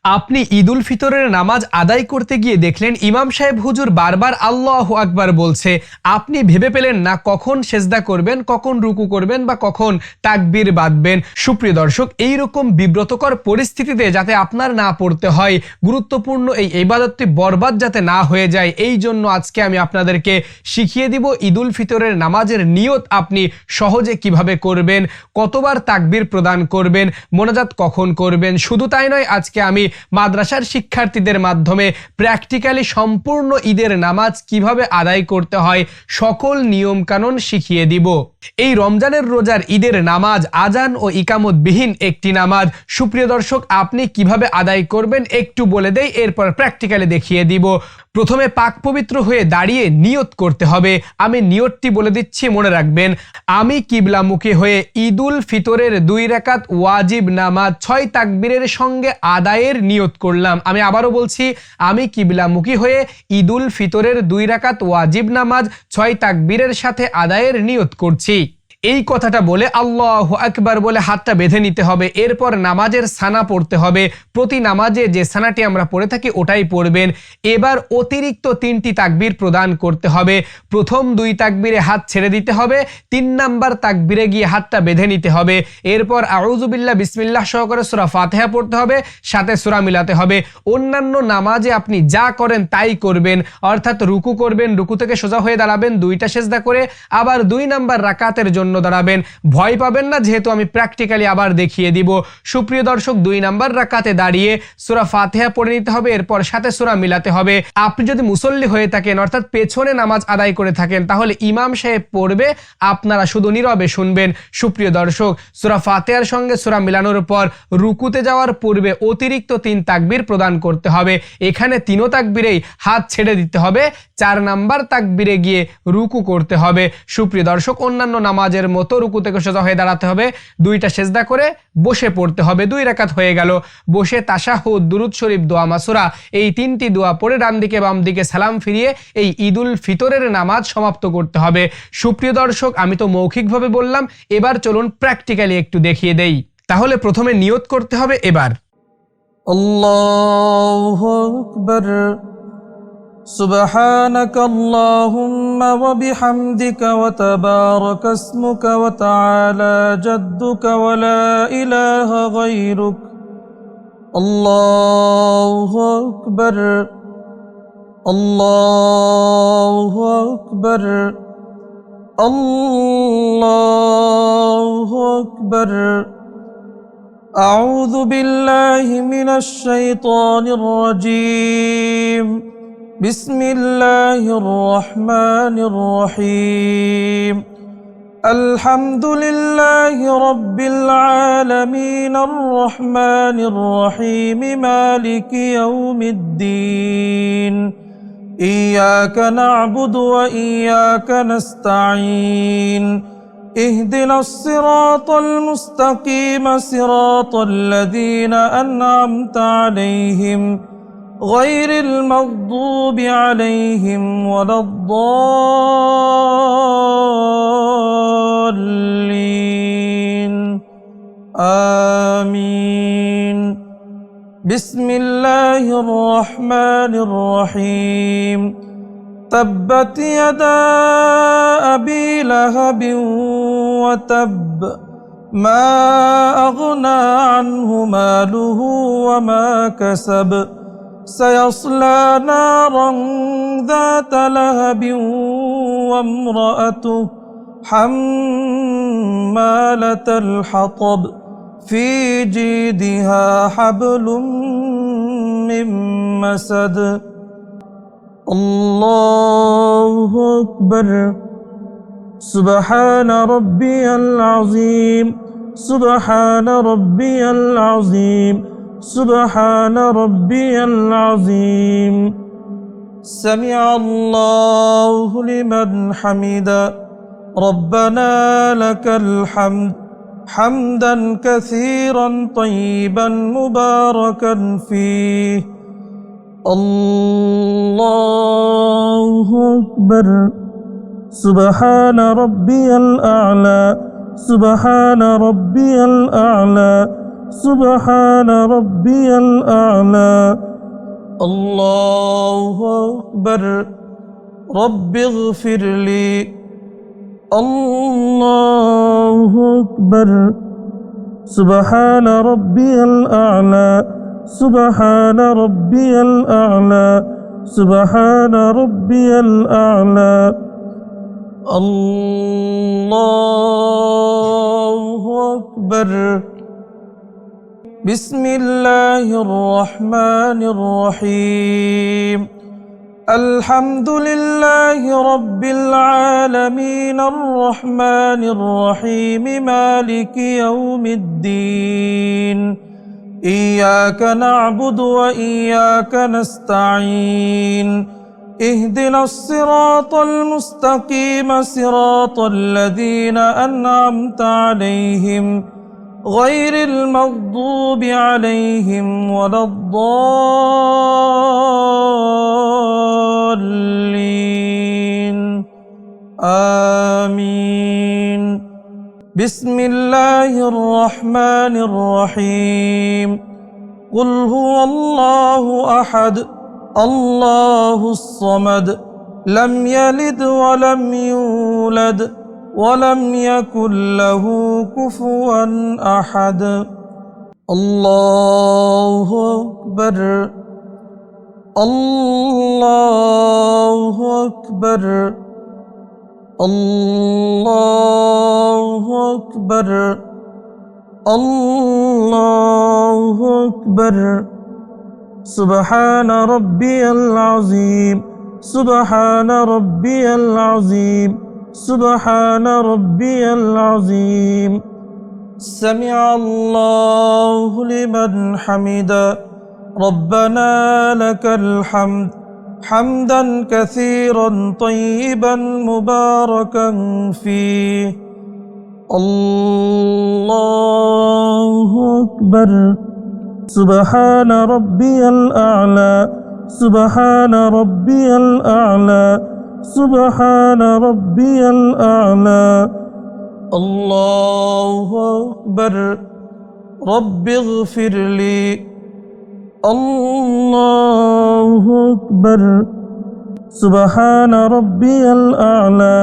আপনি ঈদুল ফিতরের নামাজ আদায় করতে গিয়ে দেখলেন ইমাম সাহেব হুজুর বারবার আল্লাহু আকবার বলছে। আপনি ভেবে পেলেন না কখন সেজদা করবেন, কখন রুকু করবেন বা কখন তাকবীর বাঁধবেন। সুপ্রিয় দর্শক, এইরকম বিব্রতকর পরিস্থিতিতে যাতে আপনার না পড়তে হয়, গুরুত্বপূর্ণ এই ইবাদতটি বরবাদ যাতে না হয়ে যায়, এই জন্য আজকে আমি আপনাদেরকে শিখিয়ে দিব ঈদুল ফিতরের নামাজের নিয়ত আপনি সহজে কিভাবে করবেন, কতবার তাকবীর প্রদান করবেন, মোনাজাত কখন করবেন। শুধু তাই নয়, আজকে আমি মাদ্রাসার শিক্ষার্থীদের মাধ্যমে প্র্যাকটিক্যালি সম্পূর্ণ ঈদের নামাজ কিভাবে আদায় করতে হয় সকল নিয়ম কানুন শিখিয়ে দিব। এই রমজানের রোজার ঈদের নামাজ আজান ও ইকামতবিহীন একটি নামাজ। সুপ্রিয় দর্শক, আপনি কিভাবে আদায় করবেন একটু বলে দেই, এরপর প্র্যাকটিক্যালি দেখিয়ে দিব। প্রথমে পাক পবিত্র হয়ে দাঁড়িয়ে নিয়ত করতে হবে। আমি নিয়তটি বলে দিচ্ছি, মনে রাখবেন। আমি কিবলামুখী হয়ে ঈদুল ফিতরের 2 রাকাত ওয়াজিব নামাজ 6 তাকবীরের সঙ্গে আদায়ের নিয়ত করলাম। আমি আবারও বলছি, আমি কিবলামুখী হয়ে ঈদুল ফিতরের 2 রাকাত ওয়াজিব নামাজ 6 তাকবীরের সাথে আদায়ের নিয়ত করছি। এই কথাটা বলে আল্লাহু আকবার বলে হাতটা বেঁধে নিতে হবে। এরপর নামাজের সানা পড়তে হবে। প্রতি নামাজে যে সানাটি আমরা পড়ে থাকি ওটাই পড়বেন। এবার অতিরিক্ত 3টি তাকবীর প্রদান করতে হবে। প্রথম 2 তাকবীরে হাত ছেড়ে দিতে হবে, 3 নাম্বার তাকবীরে গিয়ে হাতটা বেঁধে নিতে হবে। এরপর আউযু বিল্লাহ বিসমিল্লাহ সহকারে সূরা ফাতিহা পড়তে হবে, সাথে সূরা মিলাতে হবে। অন্যান্য নামাজে আপনি যা করেন তাই করবেন, অর্থাৎ রুকু করবেন, রুকু থেকে সোজা হয়ে দাঁড়াবেন 2টা সেজদা করে, আবার 2 নাম্বার রাকাতের জন্য দাঁড়াবেন। ভয় পাবেন না, যেহেতু আমি প্র্যাকটিক্যালি আবার দেখিয়ে দিব। সুপ্রিয় দর্শক, 2 নাম্বার রাকাতে দাঁড়িয়ে সূরা ফাতিহা পড়ে নিতে হবে, এরপর সাথে সূরা মিলাতে হবে। আপনি যদি মুসল্লি হয়ে থাকেন, অর্থাৎ পেছনে নামাজ আদায় করে থাকেন, তাহলে ইমাম সাহেব পড়বে, আপনারা শুধু নীরবে শুনবেন। সুপ্রিয় দর্শক, সূরা ফাতিহার সঙ্গে সূরা মিলানোর পর রুকুতে যাওয়ার পূর্বে অতিরিক্ত 3 তাকবীর প্রদান করতে হবে। এখানে 3 তাকবীরেই হাত ছেড়ে দিতে হবে, 4 নাম্বার তাকবীরে গিয়ে রুকু করতে হবে। সুপ্রিয় দর্শক, অন্যান্য নামাজের মতো রুকু থেকে সোজা হয়ে দাঁড়াতে হবে, 2টা সেজদা করে বসে পড়তে হবে। 2 রাকাত হয়ে গেল। বসে তাশাহুদ, দুরুদ শরীফ, দোয়া মাসুরা, এই 3টি দোয়া পড়ে ডান দিকে বাম দিকে সালাম ফিরিয়ে এই ঈদুল ফিতরের নামাজ সমাপ্ত করতে হবে। সুপ্রিয় দর্শক, আমি তো মৌখিকভাবে বললাম, এবার চলুন প্র্যাকটিক্যালি একটু দেখিয়ে দেই। তাহলে প্রথমে নিয়ত করতে হবে। এবার আল্লাহু আকবার, سبحانك اللهم وبحمدك وتبارك اسمك وتعالى جدك ولا إله غيرك. الله أكبر الله أكبر الله أكبر. أعوذ بالله من الشيطان الرجيم. بسم الله الرحمن الرحيم. الحمد لله رب العالمين الرحمن الرحيم مالك يوم الدين. إياك نعبد وإياك نستعين. اهدنا الصراط المستقيم صراط الذين أنعمت عليهم غير المغضوب عليهم ولا الضالين. آمين. بسم الله الرحمن الرحيم. تبت يدا أبي لهب وتب ما أغنى عنه ماله وما كسب سيصلى نارا ذات لهب وامرأته حمالة الحطب في جيدها حبل من مسد. الله أكبر. سبحان ربي العظيم سبحان ربي العظيم سبحان ربي العظيم. سمع الله لمن حمده. ربنا لك الحمد حمدا كثيرا طيبا مباركا فيه. الله أكبر. سبحان ربي الأعلى سبحان ربي الأعلى سبحان ربي الأعلى الله أكبر رب اغفر لي الله أكبر سبحان ربي الأعلى سبحان ربي الأعلى سبحان ربي الأعلى الله أكبر بسم الله الرحمن الرحيم الحمد لله رب العالمين الرحمن الرحيم مالك يوم الدين إياك نعبد وإياك نستعين اهدنا الصراط المستقيم صراط الذين أنعمت عليهم غير المغضوب عليهم ولا الضالين آمين بسم الله الرحمن الرحيم قل هو الله أحد الله الصمد لم يلد ولم يولد ولم يكن له كفوا أحد الله أكبر الله أكبر الله أكبر الله أكبر سبحان ربي العظيم سبحان ربي العظيم سبحان ربي العظيم سمع الله لمن حمده ربنا لك الحمد حمدا كثيرا طيبا مباركا فيه الله أكبر سبحان ربي الأعلى سبحان ربي الأعلى سبحان ربي الأعلى الله أكبر رب اغفر لي الله أكبر سبحان ربي الأعلى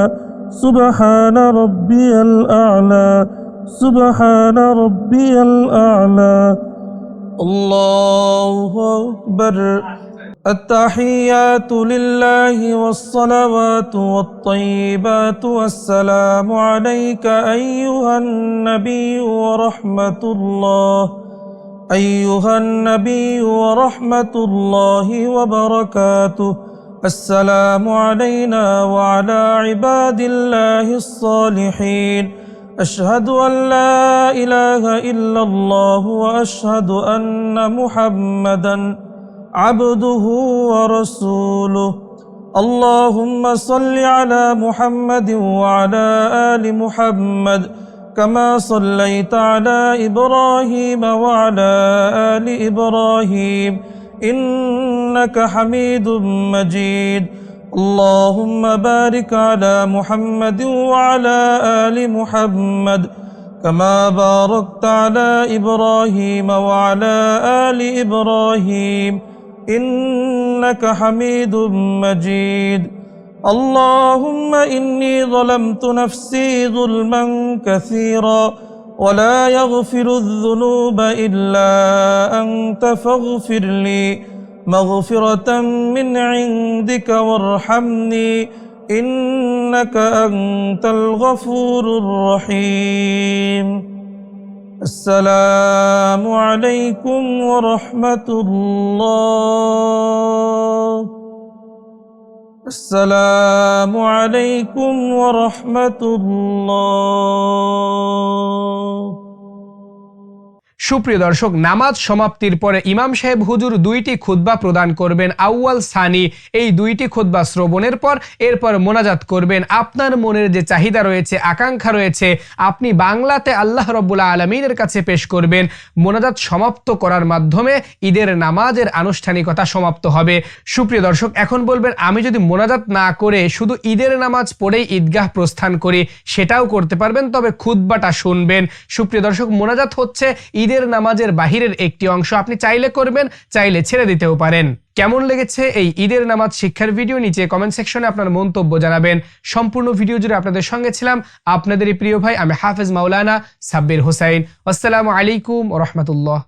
سبحان ربي الأعلى سبحان ربي الأعلى الله أكبر التحيات لله والصلوات والطيبات والسلام عليك أيها النبي ورحمة الله أيها النبي ورحمة الله وبركاته السلام علينا وعلى عباد الله الصالحين أشهد أن لا إله إلا الله وأشهد أن محمدًا عبده ورسوله اللهم صل على محمد وعلى آل محمد كما صليت على إبراهيم وعلى آل إبراهيم إنك حميد مجيد اللهم بارك على محمد وعلى آل محمد كما باركت على إبراهيم وعلى آل إبراهيم إنك حميد مجيد اللهم إني ظلمت نفسي ظلما كثيرا ولا يغفر الذنوب إلا أنت فاغفر لي مغفرة من عندك وارحمني إنك أنت الغفور الرحيم السلام عليكم ورحمة الله السلام عليكم ورحمة الله সুপ্রিয় দর্শক, নামাজ সমাপ্তির পরে ইমাম সাহেব হুজুর দুইটি খুতবা প্রদান করবেন, আউয়াল সানি। এই দুইটি খুতবা শ্রবণের পর এরপর মোনাজাত করবেন। আপনার মনের যে চাহিদা রয়েছে, আকাঙ্ক্ষা রয়েছে, আপনি বাংলাতে আল্লাহ রাব্বুল আলামিনের কাছে পেশ করবেন। মোনাজাত সমাপ্ত করার মাধ্যমে ঈদের নামাজের আনুষ্ঠানিকতা সমাপ্ত হবে। সুপ্রিয় দর্শক, এখন বলবেন আমি যদি মোনাজাত না করে শুধু ঈদের নামাজ পড়েই ঈদগাহ প্রস্থান করি, সেটাও করতে পারবেন, তবে খুতবাটা শুনবেন। সুপ্রিয় দর্শক, মোনাজাত হচ্ছে ঈদের ঈদের নামাজের বাহিরের একটি অংশ আপনি চাইলে করবেন, চাইলে ছেড়ে দিতেও পারেন। কেমন লেগেছে এই ঈদের নামাজ শিক্ষার ভিডিও নিচে কমেন্ট সেকশনে আপনার মন্তব্য জানাবেন। সম্পূর্ণ ভিডিও জুড়ে আপনাদের সঙ্গে ছিলাম আপনাদেরই প্রিয় ভাই আমি হাফেজ মাওলানা সাব্বির হোসাইন। আসসালামু আলাইকুম ওয়া রাহমাতুল্লাহ।